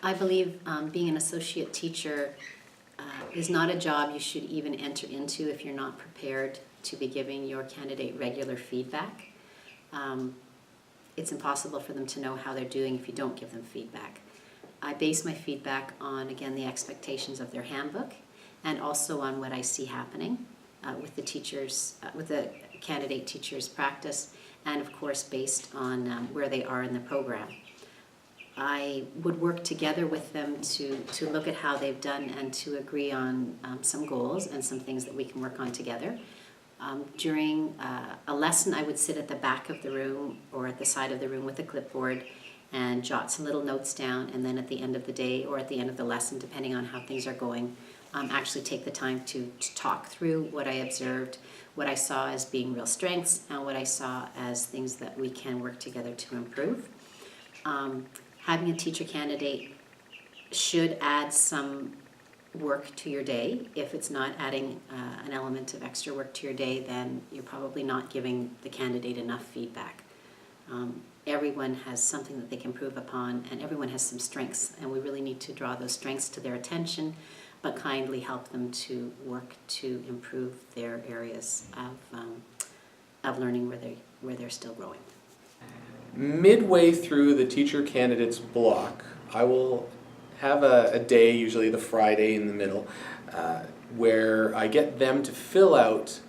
I believe being an associate teacher is not a job you should even enter into if you're not prepared to be giving your candidate regular feedback. It's impossible for them to know how they're doing if you don't give them feedback. I base my feedback on, again, the expectations of their handbook and also on what I see happening with the teachers, with the candidate teachers' practice, and of course based on where they are in the program. I would work together with them to look at how they've done and to agree on some goals and some things that we can work on together. During a lesson, I would sit at the back of the room or at the side of the room with a clipboard and jot some little notes down, and then at the end of the day or at the end of the lesson, depending on how things are going, actually take the time to talk through what I observed, what I saw as being real strengths, and what I saw as things that we can work together to improve. Having a teacher candidate should add some work to your day. If it's not adding an element of extra work to your day, then you're probably not giving the candidate enough feedback. Everyone has something that they can improve upon, and everyone has some strengths, and we really need to draw those strengths to their attention, but kindly help them to work to improve their areas of learning where they're still growing. Midway through the teacher candidates block, I will have a day, usually the Friday in the middle, where I get them to fill out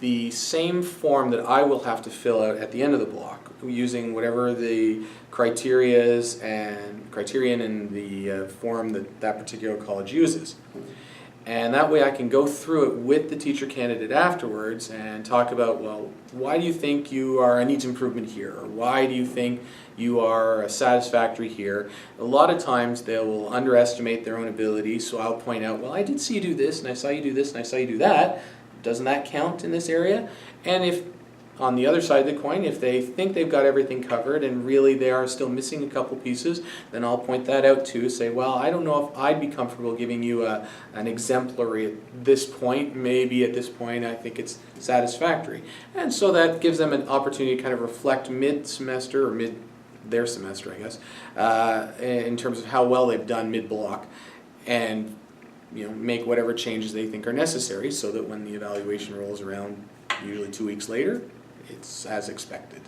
the same form that I will have to fill out at the end of the block, using whatever the criterion in the form that particular college uses. And that way I can go through it with the teacher candidate afterwards and talk about, well, why do you think you are a needs improvement here? Or why do you think you are satisfactory here? A lot of times they will underestimate their own abilities, so I'll point out, well, I did see you do this, and I saw you do this, and I saw you do that. Doesn't that count in this area? And if, on the other side of the coin, if they think they've got everything covered and really they are still missing a couple pieces, then I'll point that out too. Say, well, I don't know if I'd be comfortable giving you an exemplary at this point. Maybe at this point I think it's satisfactory. And so that gives them an opportunity to kind of reflect mid-semester, or their semester, I guess, in terms of how well they've done mid-block, and make whatever changes they think are necessary so that when the evaluation rolls around, usually 2 weeks later, it's as expected.